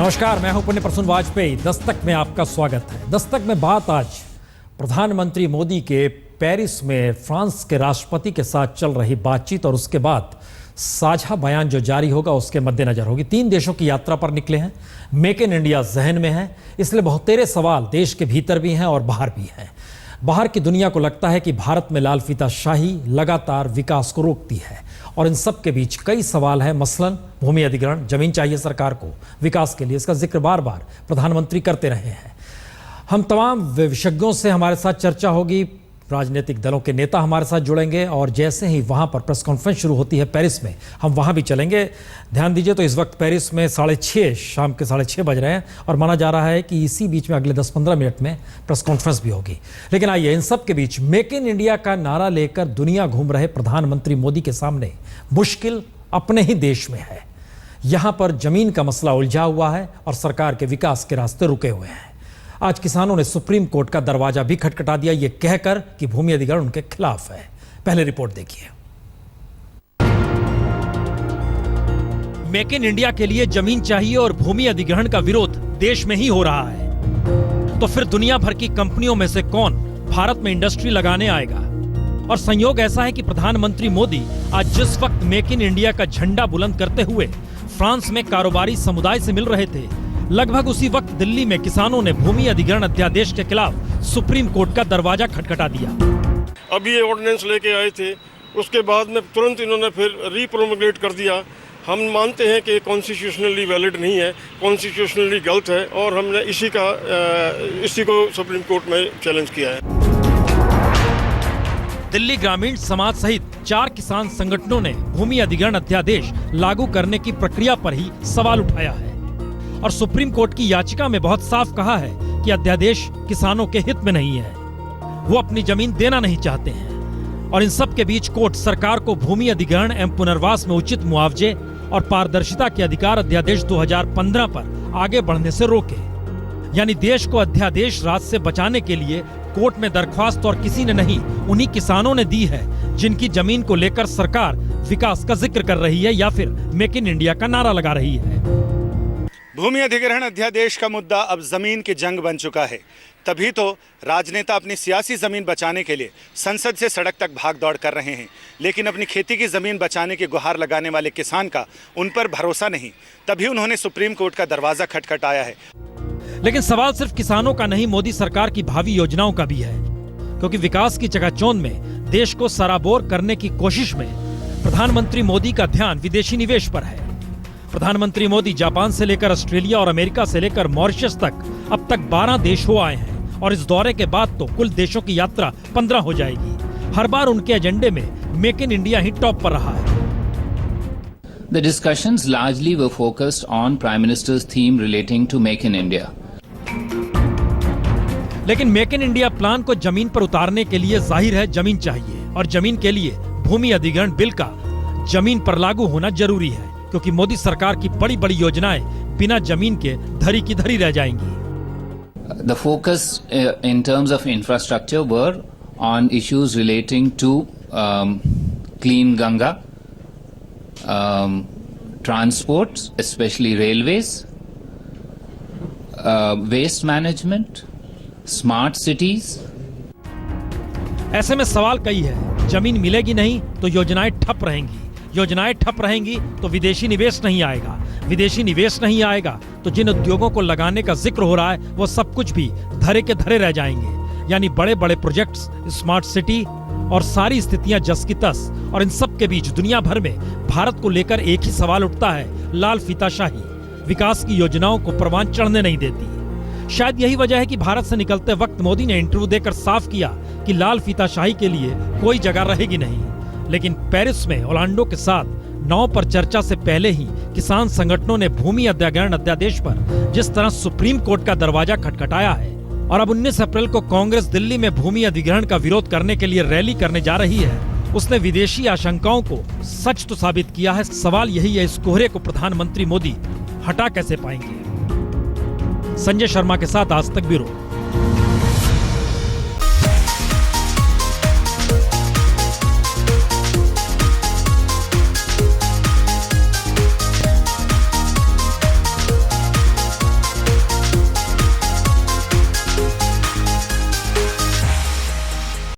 नमस्कार, मैं हूं पुण्य प्रसून वाजपेयी। दस्तक में आपका स्वागत है। दस्तक में बात आज प्रधानमंत्री मोदी के पेरिस में फ्रांस के राष्ट्रपति के साथ चल रही बातचीत और उसके बाद साझा बयान जो जारी होगा उसके मद्देनजर होगी। 3 देशों की यात्रा पर निकले हैं। मेक इन इंडिया जहन में है, इसलिए बहुतेरे सवाल देश के भीतर भी हैं और बाहर भी हैं। बाहर की दुनिया को लगता है कि भारत में लाल फीताशाही लगातार विकास को रोकती है और इन सब के बीच कई सवाल हैं। मसलन भूमि अधिग्रहण, जमीन चाहिए सरकार को विकास के लिए, इसका जिक्र बार बार प्रधानमंत्री करते रहे हैं। हम तमाम विशेषज्ञों से हमारे साथ चर्चा होगी, राजनीतिक दलों के नेता हमारे साथ जुड़ेंगे और जैसे ही वहां पर प्रेस कॉन्फ्रेंस शुरू होती है पेरिस में, हम वहां भी चलेंगे। ध्यान दीजिए तो इस वक्त पेरिस में 6:30 शाम के 6:30 बज रहे हैं और माना जा रहा है कि इसी बीच में अगले 10-15 मिनट में प्रेस कॉन्फ्रेंस भी होगी। लेकिन आइए, इन सब के बीच मेक इन इंडिया का नारा लेकर दुनिया घूम रहे प्रधानमंत्री मोदी के सामने मुश्किल अपने ही देश में है। यहां पर जमीन का मसला उलझा हुआ है और सरकार के विकास के रास्ते रुके हुए हैं। आज किसानों ने सुप्रीम कोर्ट का दरवाजा भी खटखटा दिया, यह कहकर कि भूमि अधिग्रहण उनके खिलाफ है। पहले रिपोर्ट देखिए। मेक इन इंडिया के लिए जमीन चाहिए और भूमि अधिग्रहण का विरोध देश में ही हो रहा है, तो फिर दुनिया भर की कंपनियों में से कौन भारत में इंडस्ट्री लगाने आएगा? और संयोग ऐसा है कि प्रधानमंत्री मोदी आज जिस वक्त मेक इन इंडिया का झंडा बुलंद करते हुए फ्रांस में कारोबारी समुदाय से मिल रहे थे, लगभग उसी वक्त दिल्ली में किसानों ने भूमि अधिग्रहण अध्यादेश के खिलाफ सुप्रीम कोर्ट का दरवाजा खटखटा दिया। अब ये ऑर्डिनेंस लेके आए थे, उसके बाद में तुरंत इन्होंने फिर रीप्रोमोगेट कर दिया। हम मानते हैं कि कॉन्स्टिट्यूशनली वैलिड नहीं है, कॉन्स्टिट्यूशनली गलत है और हमने इसी को सुप्रीम कोर्ट में चैलेंज किया है। दिल्ली ग्रामीण समाज सहित 4 किसान संगठनों ने भूमि अधिग्रहण अध्यादेश लागू करने की प्रक्रिया पर ही सवाल उठाया है और सुप्रीम कोर्ट की याचिका में बहुत साफ कहा है कि अध्यादेश किसानों के हित में नहीं है। वो अपनी जमीन देना नहीं चाहते हैं और इन सब के बीच कोर्ट सरकार को भूमि अधिग्रहण एवं पुनर्वास में उचित मुआवजे और पारदर्शिता के अधिकार अध्यादेश 2015 पर आगे बढ़ने से रोके। यानी देश को अध्यादेश राज से बचाने के लिए कोर्ट में दरख्वास्त और किसी ने नहीं, उन्हीं किसानों ने दी है जिनकी जमीन को लेकर सरकार विकास का जिक्र कर रही है या फिर मेक इन इंडिया का नारा लगा रही है। भूमि अधिग्रहण अध्यादेश का मुद्दा अब जमीन की जंग बन चुका है। तभी तो राजनेता अपनी सियासी जमीन बचाने के लिए संसद से सड़क तक भाग दौड़ कर रहे हैं, लेकिन अपनी खेती की जमीन बचाने की गुहार लगाने वाले किसान का उन पर भरोसा नहीं। तभी उन्होंने सुप्रीम कोर्ट का दरवाजा खटखटाया है। लेकिन सवाल सिर्फ किसानों का नहीं, मोदी सरकार की भावी योजनाओं का भी है, क्योंकि विकास की चकाचौंध में देश को सराबोर करने की कोशिश में प्रधानमंत्री मोदी का ध्यान विदेशी निवेश पर है। प्रधानमंत्री मोदी जापान से लेकर ऑस्ट्रेलिया और अमेरिका से लेकर मॉरिशस तक अब तक 12 देश हो आए हैं और इस दौरे के बाद तो कुल देशों की यात्रा 15 हो जाएगी। हर बार उनके एजेंडे में make in India he top पर रहा है। The discussions largely were focused on Prime Minister's theme relating to Make in India. लेकिन मेक इन इंडिया प्लान को जमीन पर उतारने के लिए जाहिर है जमीन चाहिए और जमीन के लिए भूमि अधिग्रहण बिल का जमीन पर लागू होना जरूरी है, क्योंकि मोदी सरकार की बड़ी बड़ी योजनाएं बिना जमीन के धरी की धरी रह जाएंगी। The focus in terms of infrastructure were on issues relating to clean Ganga, transports, especially railways, waste management, smart cities. ऐसे में सवाल कई है, जमीन मिलेगी नहीं तो योजनाएं ठप रहेंगी, योजनाएं ठप रहेंगी तो विदेशी निवेश नहीं आएगा, विदेशी निवेश नहीं आएगा तो जिन उद्योगों को लगाने का जिक्र हो रहा है वो सब कुछ भी धरे के धरे रह जाएंगे। यानी बड़े बड़े प्रोजेक्ट्स, स्मार्ट सिटी और सारी स्थितियां जस की तस। और इन सब के बीच दुनिया भर में भारत को लेकर एक ही सवाल उठता है, लाल फीताशाही विकास की योजनाओं को परवान चढ़ने नहीं देती। शायद यही वजह है कि भारत से निकलते वक्त मोदी ने इंटरव्यू देकर साफ किया कि लाल फीताशाही के लिए कोई जगह रहेगी नहीं। लेकिन पेरिस में ओलांडो के साथ नाव पर चर्चा से पहले ही किसान संगठनों ने भूमि अधिग्रहण अध्यादेश पर जिस तरह सुप्रीम कोर्ट का दरवाजा खटखटाया है और अब 19 अप्रैल को कांग्रेस दिल्ली में भूमि अधिग्रहण का विरोध करने के लिए रैली करने जा रही है, उसने विदेशी आशंकाओं को सच तो साबित किया है। सवाल यही है, इस कोहरे को प्रधानमंत्री मोदी हटा कैसे पाएंगे? संजय शर्मा के साथ आज तक ब्यूरो।